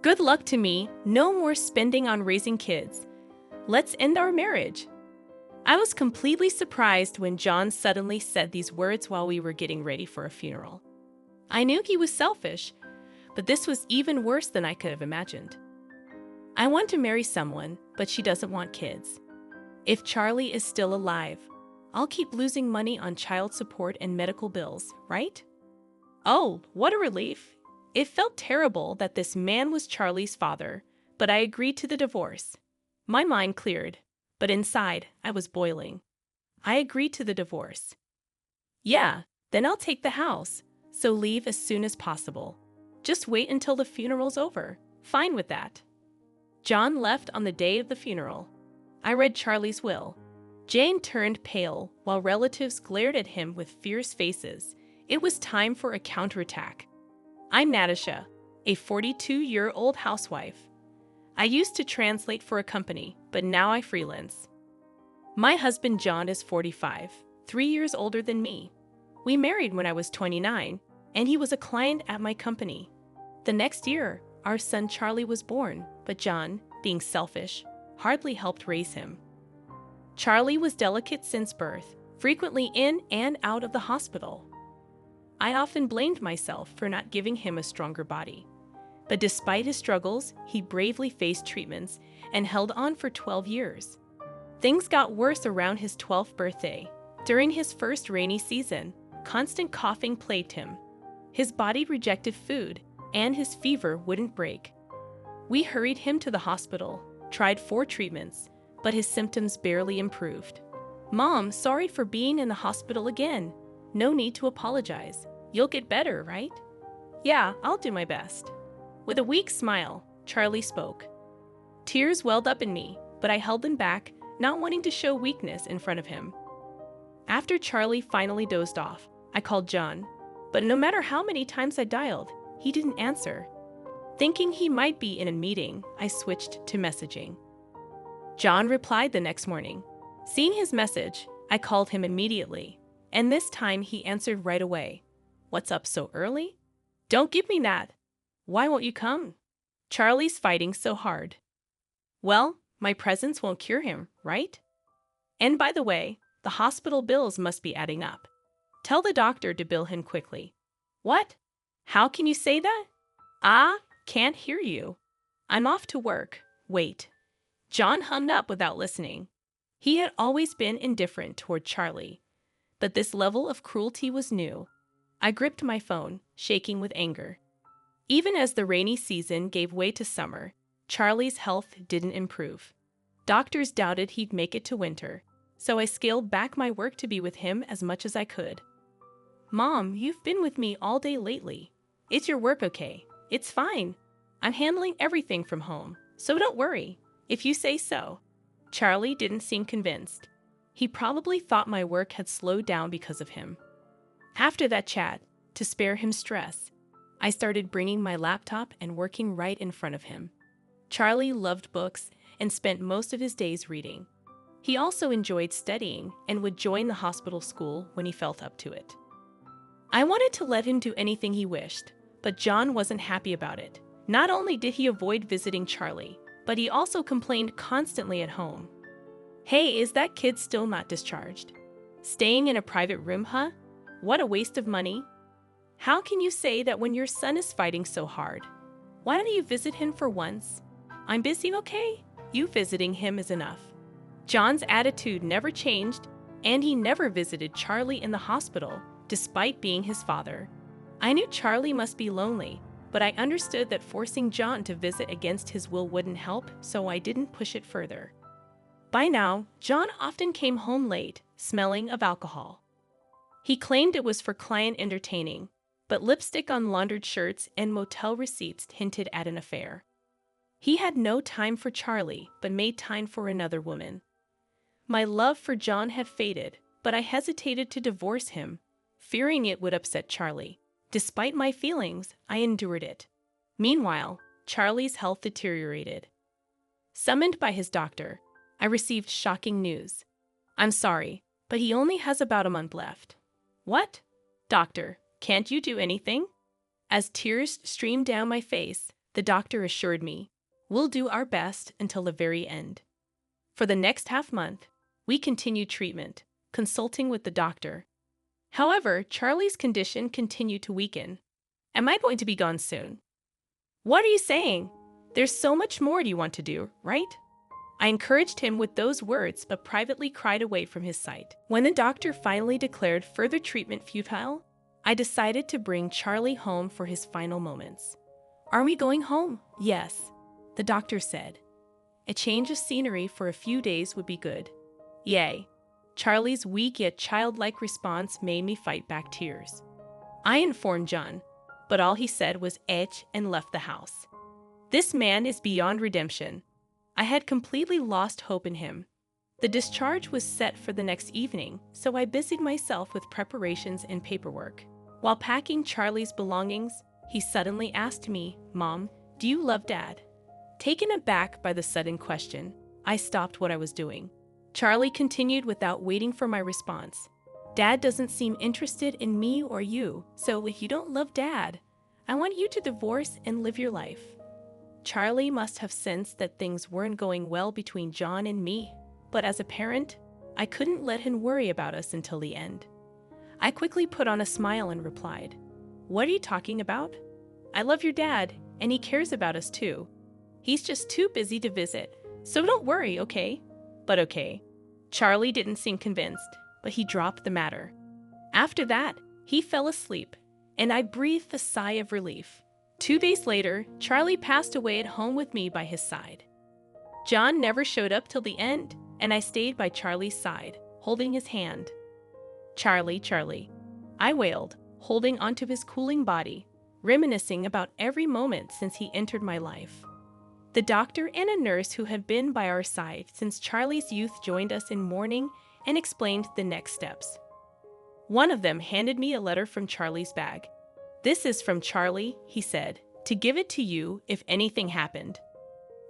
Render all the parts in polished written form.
Good luck to me. No more spending on raising kids. Let's end our marriage. I was completely surprised when John suddenly said these words while we were getting ready for a funeral. I knew he was selfish, but this was even worse than I could have imagined. I want to marry someone, but she doesn't want kids. If Charlie is still alive, I'll keep losing money on child support and medical bills, right? Oh, what a relief. It felt terrible that this man was Charlie's father, but I agreed to the divorce. My mind cleared, but inside, I was boiling. I agreed to the divorce. Yeah, then I'll take the house, so leave as soon as possible. Just wait until the funeral's over. Fine with that. John left on the day of the funeral. I read Charlie's will. Jane turned pale while relatives glared at him with fierce faces. It was time for a counterattack. I'm Natasha, a 42-year-old housewife. I used to translate for a company, but now I freelance. My husband John is 45, 3 years older than me. We married when I was 29, and he was a client at my company. The next year, our son Charlie was born, but John, being selfish, hardly helped raise him. Charlie was delicate since birth, frequently in and out of the hospital. I often blamed myself for not giving him a stronger body. But despite his struggles, he bravely faced treatments and held on for 12 years. Things got worse around his 12th birthday. During his first rainy season, constant coughing plagued him. His body rejected food, and his fever wouldn't break. We hurried him to the hospital, tried 4 treatments, but his symptoms barely improved. Mom, sorry for being in the hospital again. No need to apologize. You'll get better, right? Yeah, I'll do my best. With a weak smile, Charlie spoke. Tears welled up in me, but I held them back, not wanting to show weakness in front of him. After Charlie finally dozed off, I called John, but no matter how many times I dialed, he didn't answer. Thinking he might be in a meeting, I switched to messaging. John replied the next morning. Seeing his message, I called him immediately, and this time he answered right away. What's up so early? Don't give me that. Why won't you come? Charlie's fighting so hard. Well, my presence won't cure him, right? And by the way, the hospital bills must be adding up. Tell the doctor to bill him quickly. What? How can you say that? Can't hear you. I'm off to work. Wait. John hung up without listening. He had always been indifferent toward Charlie, but this level of cruelty was new. I gripped my phone, shaking with anger. Even as the rainy season gave way to summer, Charlie's health didn't improve. Doctors doubted he'd make it to winter, so I scaled back my work to be with him as much as I could. Mom, you've been with me all day lately. Is your work okay? It's fine. I'm handling everything from home, so don't worry, if you say so. Charlie didn't seem convinced. He probably thought my work had slowed down because of him. After that chat, to spare him stress, I started bringing my laptop and working right in front of him. Charlie loved books and spent most of his days reading. He also enjoyed studying and would join the hospital school when he felt up to it. I wanted to let him do anything he wished, but John wasn't happy about it. Not only did he avoid visiting Charlie, but he also complained constantly at home. Hey, is that kid still not discharged? Staying in a private room, huh? What a waste of money. How can you say that when your son is fighting so hard? Why don't you visit him for once? I'm busy, okay? You visiting him is enough. John's attitude never changed, and he never visited Charlie in the hospital, despite being his father. I knew Charlie must be lonely, but I understood that forcing John to visit against his will wouldn't help, so I didn't push it further. By now, John often came home late, smelling of alcohol. He claimed it was for client entertaining, but lipstick on laundered shirts and motel receipts hinted at an affair. He had no time for Charlie, but made time for another woman. My love for John had faded, but I hesitated to divorce him, fearing it would upset Charlie. Despite my feelings, I endured it. Meanwhile, Charlie's health deteriorated. Summoned by his doctor, I received shocking news. I'm sorry, but he only has about a month left. What? Doctor, can't you do anything? As tears streamed down my face, The doctor assured me, "We'll do our best until the very end." For the next half month, we continued treatment, consulting with the doctor. However, Charlie's condition continued to weaken. "Am I going to be gone soon?" "What are you saying? There's so much more you want to do, right?" I encouraged him with those words, but privately cried away from his sight. When the doctor finally declared further treatment futile, I decided to bring Charlie home for his final moments. "Are we going home?" "Yes," the doctor said. "A change of scenery for a few days would be good." "Yay." Charlie's weak yet childlike response made me fight back tears. I informed John, but all he said was "etch" and left the house. This man is beyond redemption. I had completely lost hope in him. The discharge was set for the next evening, so I busied myself with preparations and paperwork. While packing Charlie's belongings, he suddenly asked me, "Mom, do you love Dad?" Taken aback by the sudden question, I stopped what I was doing. Charlie continued without waiting for my response. "Dad doesn't seem interested in me or you, so if you don't love Dad, I want you to divorce and live your life." Charlie must have sensed that things weren't going well between John and me, but as a parent, I couldn't let him worry about us until the end. I quickly put on a smile and replied, "What are you talking about? I love your dad, and he cares about us too. He's just too busy to visit, so don't worry, okay?" But okay. Charlie didn't seem convinced, but he dropped the matter. After that, he fell asleep, and I breathed a sigh of relief. 2 days later, Charlie passed away at home with me by his side. John never showed up till the end, and I stayed by Charlie's side, holding his hand. "Charlie, Charlie," I wailed, holding onto his cooling body, reminiscing about every moment since he entered my life. The doctor and a nurse who had been by our side since Charlie's youth joined us in mourning and explained the next steps. One of them handed me a letter from Charlie's bag. "This is from Charlie," he said, "to give it to you if anything happened."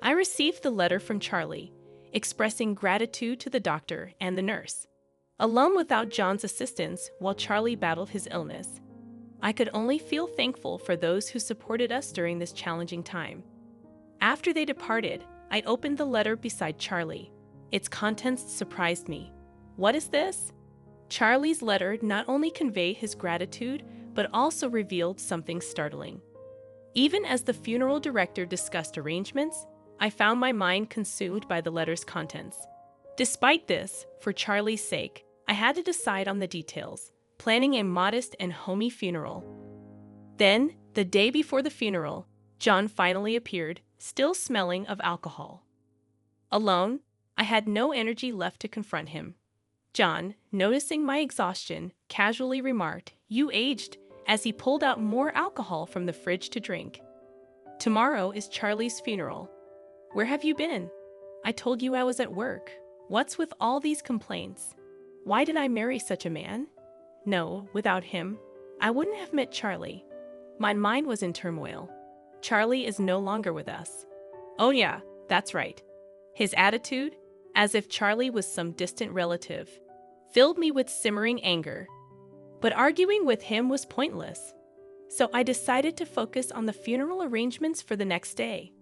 I received the letter from Charlie, expressing gratitude to the doctor and the nurse. Alone without John's assistance while Charlie battled his illness, I could only feel thankful for those who supported us during this challenging time. After they departed, I opened the letter beside Charlie. Its contents surprised me. What is this? Charlie's letter not only conveyed his gratitude, but also revealed something startling. Even as the funeral director discussed arrangements, I found my mind consumed by the letter's contents. Despite this, for Charlie's sake, I had to decide on the details, planning a modest and homey funeral. Then, the day before the funeral, John finally appeared, still smelling of alcohol. Alone, I had no energy left to confront him. John, noticing my exhaustion, casually remarked, "You aged," as he pulled out more alcohol from the fridge to drink. "Tomorrow is Charlie's funeral. Where have you been?" "I told you I was at work. What's with all these complaints? Why did I marry such a man? No, without him, I wouldn't have met Charlie." My mind was in turmoil. Charlie is no longer with us. Oh yeah, that's right. His attitude, as if Charlie was some distant relative, filled me with simmering anger. But arguing with him was pointless. So I decided to focus on the funeral arrangements for the next day.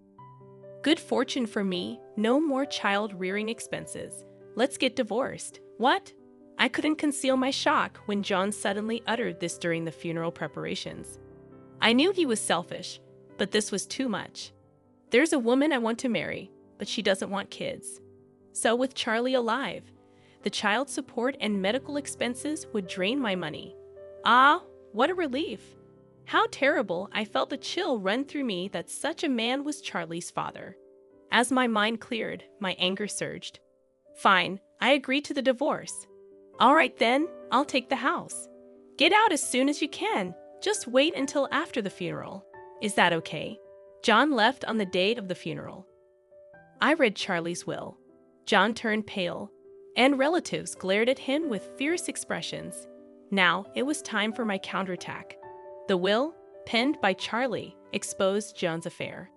Good fortune for me, no more child-rearing expenses. Let's get divorced. What? I couldn't conceal my shock when John suddenly uttered this during the funeral preparations. I knew he was selfish, but this was too much. There's a woman I want to marry, but she doesn't want kids. So with Charlie alive, the child support and medical expenses would drain my money. Ah, what a relief. How terrible I felt the chill run through me that such a man was Charlie's father. As my mind cleared, my anger surged. Fine, I agree to the divorce. All right then, I'll take the house. Get out as soon as you can. Just wait until after the funeral. Is that okay? John left on the date of the funeral. I read Charlie's will. John turned pale, and relatives glared at him with fierce expressions. Now it was time for my counterattack. The will, penned by Charlie, exposed John's affair.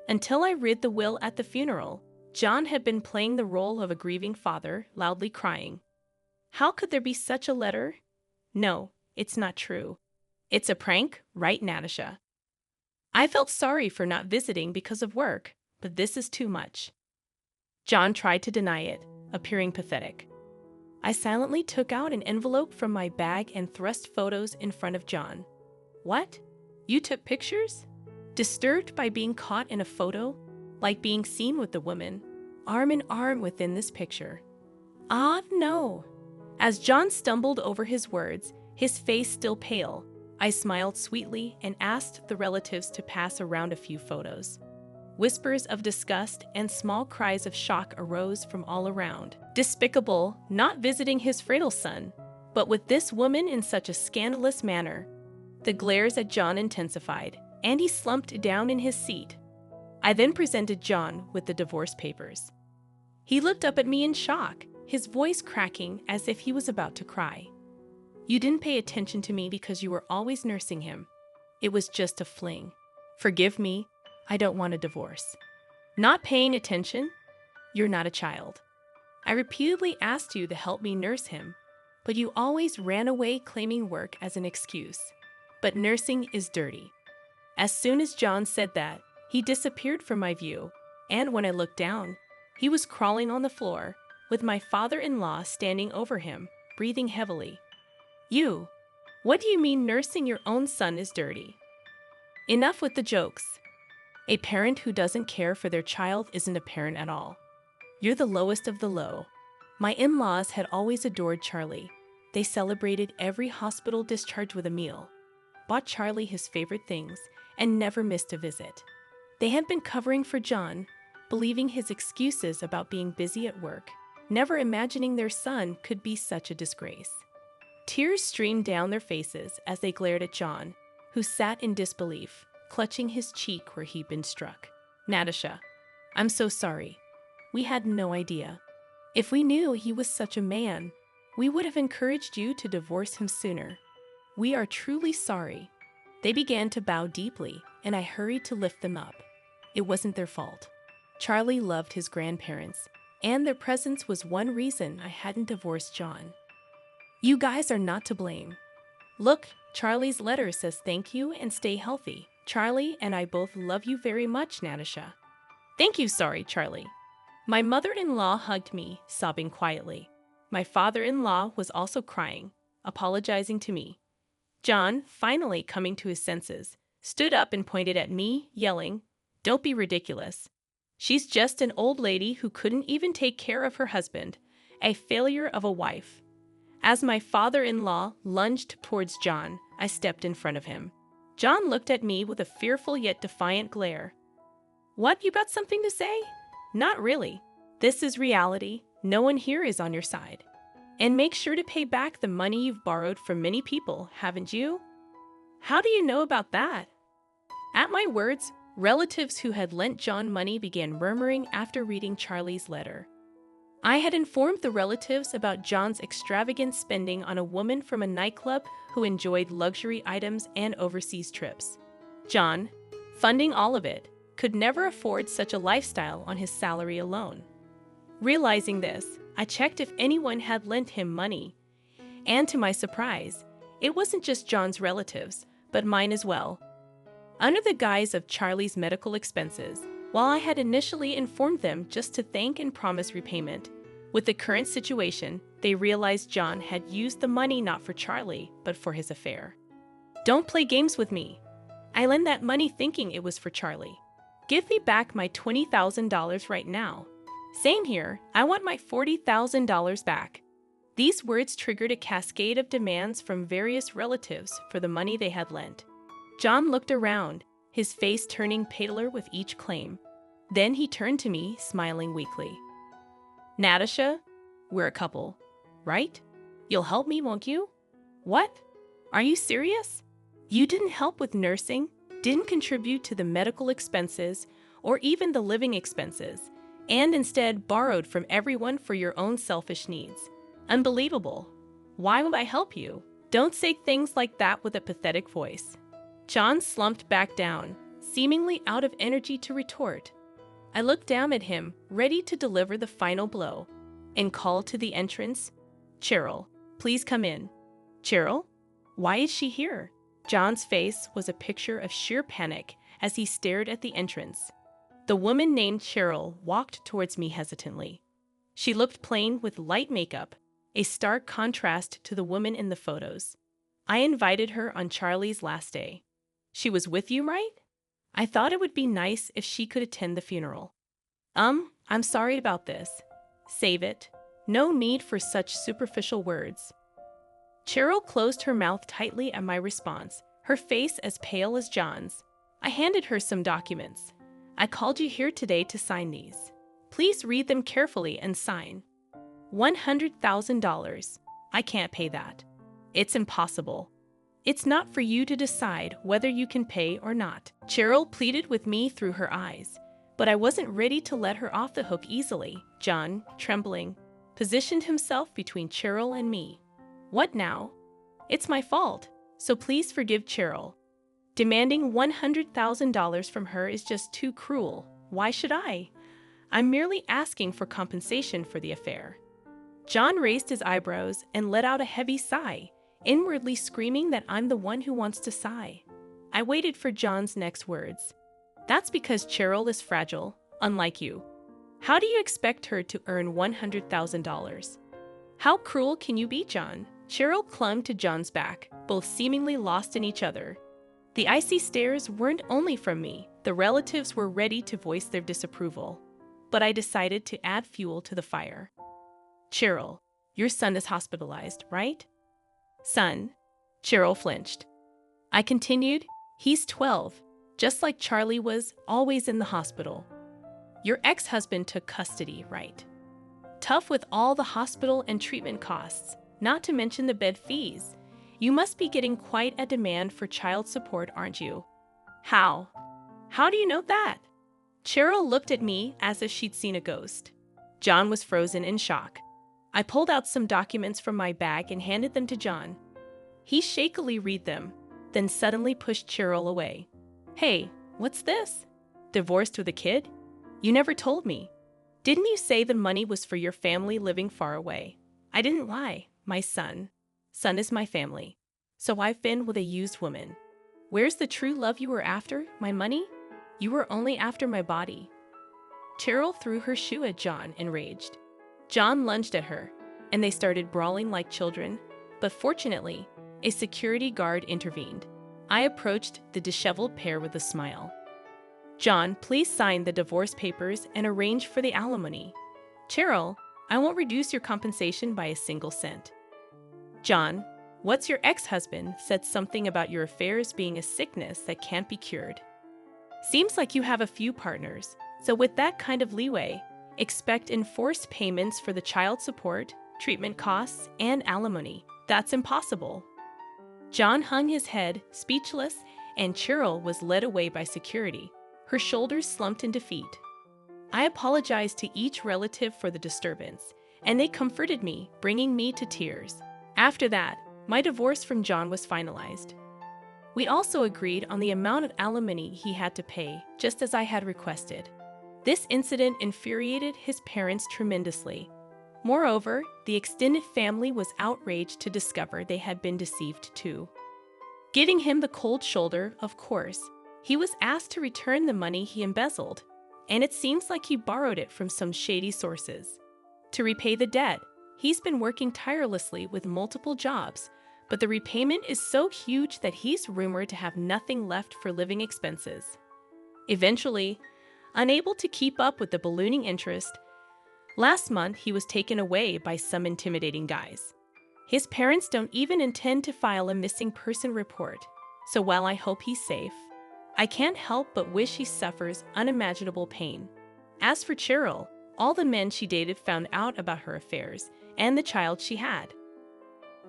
Until I read the will at the funeral, John had been playing the role of a grieving father, loudly crying. How could there be such a letter? No, it's not true. It's a prank, right, Natasha? I felt sorry for not visiting because of work, but this is too much. John tried to deny it, appearing pathetic. I silently took out an envelope from my bag and thrust photos in front of John. What? You took pictures? Disturbed by being caught in a photo, like being seen with the woman, arm in arm within this picture. Ah, no. As John stumbled over his words, his face still pale, I smiled sweetly and asked the relatives to pass around a few photos. Whispers of disgust and small cries of shock arose from all around. Despicable, not visiting his frail son, but with this woman in such a scandalous manner. The glares at John intensified, and he slumped down in his seat. I then presented John with the divorce papers. He looked up at me in shock, his voice cracking as if he was about to cry. You didn't pay attention to me because you were always nursing him. It was just a fling. Forgive me, I don't want a divorce. Not paying attention? You're not a child. I repeatedly asked you to help me nurse him, but you always ran away claiming work as an excuse. But nursing is dirty. As soon as John said that, he disappeared from my view, and when I looked down, he was crawling on the floor, with my father-in-law standing over him, breathing heavily. You, what do you mean nursing your own son is dirty? Enough with the jokes. A parent who doesn't care for their child isn't a parent at all. You're the lowest of the low. My in-laws had always adored Charlie. They celebrated every hospital discharge with a meal, bought Charlie his favorite things, and never missed a visit. They had been covering for John, believing his excuses about being busy at work, never imagining their son could be such a disgrace. Tears streamed down their faces as they glared at John, who sat in disbelief, clutching his cheek where he'd been struck. Natasha, I'm so sorry. We had no idea. If we knew he was such a man, we would have encouraged you to divorce him sooner. We are truly sorry. They began to bow deeply, and I hurried to lift them up. It wasn't their fault. Charlie loved his grandparents, and their presence was one reason I hadn't divorced John. You guys are not to blame. Look, Charlie's letter says thank you and stay healthy. Charlie and I both love you very much, Natasha. Thank you, sorry, Charlie. My mother-in-law hugged me, sobbing quietly. My father-in-law was also crying, apologizing to me. John, finally coming to his senses, stood up and pointed at me, yelling, "Don't be ridiculous. She's just an old lady who couldn't even take care of her husband, a failure of a wife." As my father-in-law lunged towards John, I stepped in front of him. John looked at me with a fearful yet defiant glare. What, you got something to say? Not really. This is reality. No one here is on your side. And make sure to pay back the money you've borrowed from many people, haven't you? How do you know about that? At my words, relatives who had lent John money began murmuring after reading Charlie's letter. I had informed the relatives about John's extravagant spending on a woman from a nightclub who enjoyed luxury items and overseas trips. John, funding all of it, could never afford such a lifestyle on his salary alone. Realizing this, I checked if anyone had lent him money. And to my surprise, it wasn't just John's relatives, but mine as well. Under the guise of Charlie's medical expenses, while I had initially informed them just to thank and promise repayment, with the current situation, they realized John had used the money not for Charlie, but for his affair. Don't play games with me. I lent that money thinking it was for Charlie. Give me back my $20,000 right now. Same here, I want my $40,000 back. These words triggered a cascade of demands from various relatives for the money they had lent. John looked around, his face turning paler with each claim. Then he turned to me, smiling weakly. Natasha, we're a couple, right? You'll help me, won't you? What? Are you serious? You didn't help with nursing, didn't contribute to the medical expenses, or even the living expenses, and instead borrowed from everyone for your own selfish needs. Unbelievable. Why would I help you? Don't say things like that with a pathetic voice. John slumped back down, seemingly out of energy to retort. I looked down at him, ready to deliver the final blow, and called to the entrance, "Cheryl, please come in." "Cheryl? Why is she here?" John's face was a picture of sheer panic as he stared at the entrance. The woman named Cheryl walked towards me hesitantly. She looked plain with light makeup, a stark contrast to the woman in the photos. I invited her on Charlie's last day. She was with you, right? I thought it would be nice if she could attend the funeral. I'm sorry about this. Save it. No need for such superficial words. Cheryl closed her mouth tightly at my response, her face as pale as John's. I handed her some documents. I called you here today to sign these. Please read them carefully and sign. $100,000. I can't pay that. It's impossible. It's not for you to decide whether you can pay or not. Cheryl pleaded with me through her eyes, but I wasn't ready to let her off the hook easily. John, trembling, positioned himself between Cheryl and me. What now? It's my fault, so please forgive Cheryl. Demanding $100,000 from her is just too cruel. Why should I? I'm merely asking for compensation for the affair. John raised his eyebrows and let out a heavy sigh, inwardly screaming that I'm the one who wants to sigh. I waited for John's next words. That's because Cheryl is fragile, unlike you. How do you expect her to earn $100,000? How cruel can you be, John? Cheryl clung to John's back, both seemingly lost in each other. The icy stares weren't only from me. The relatives were ready to voice their disapproval. But I decided to add fuel to the fire. Cheryl, your son is hospitalized, right? Son. Cheryl flinched. I continued, he's 12, just like Charlie was, always in the hospital. Your ex-husband took custody, right? Tough with all the hospital and treatment costs, not to mention the bed fees. You must be getting quite a demand for child support, aren't you? How? How do you know that? Cheryl looked at me as if she'd seen a ghost. John was frozen in shock. I pulled out some documents from my bag and handed them to John. He shakily read them, then suddenly pushed Cheryl away. Hey, what's this? Divorced with a kid? You never told me. Didn't you say the money was for your family living far away? I didn't lie. My son. Son is my family. So I've been with a used woman. Where's the true love you were after? My money? You were only after my body. Cheryl threw her shoe at John, enraged. John lunged at her, and they started brawling like children, but fortunately, a security guard intervened. I approached the disheveled pair with a smile. John, please sign the divorce papers and arrange for the alimony. Cheryl, I won't reduce your compensation by a single cent. John, what's your ex-husband said something about your affairs being a sickness that can't be cured. Seems like you have a few partners, so with that kind of leeway, expect enforced payments for the child support, treatment costs, and alimony. That's impossible. John hung his head, speechless, and Cheryl was led away by security, her shoulders slumped in defeat. I apologized to each relative for the disturbance, and they comforted me, bringing me to tears. After that, my divorce from John was finalized. We also agreed on the amount of alimony he had to pay, just as I had requested. This incident infuriated his parents tremendously. Moreover, the extended family was outraged to discover they had been deceived too. Giving him the cold shoulder, of course, he was asked to return the money he embezzled, and it seems like he borrowed it from some shady sources. To repay the debt, he's been working tirelessly with multiple jobs, but the repayment is so huge that he's rumored to have nothing left for living expenses. Eventually, unable to keep up with the ballooning interest, last month he was taken away by some intimidating guys. His parents don't even intend to file a missing person report, so while I hope he's safe, I can't help but wish he suffers unimaginable pain. As for Cheryl, all the men she dated found out about her affairs and the child she had.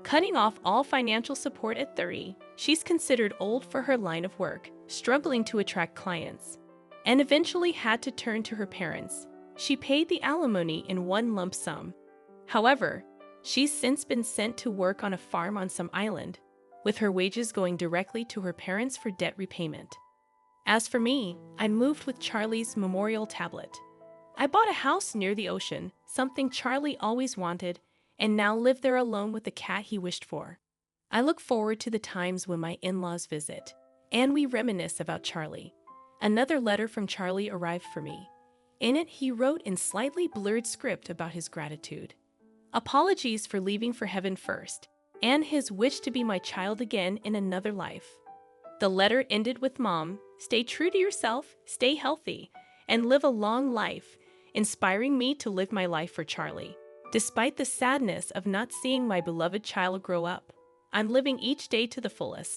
Cutting off all financial support at 30, she's considered old for her line of work, struggling to attract clients, and eventually had to turn to her parents. She paid the alimony in one lump sum. However, she's since been sent to work on a farm on some island, with her wages going directly to her parents for debt repayment. As for me, I moved with Charlie's memorial tablet. I bought a house near the ocean, something Charlie always wanted, and now live there alone with the cat he wished for. I look forward to the times when my in-laws visit, and we reminisce about Charlie. Another letter from Charlie arrived for me. In it, he wrote in slightly blurred script about his gratitude. Apologies for leaving for heaven first, and his wish to be my child again in another life. The letter ended with, "Mom, stay true to yourself, stay healthy, and live a long life," inspiring me to live my life for Charlie. Despite the sadness of not seeing my beloved child grow up, I'm living each day to the fullest.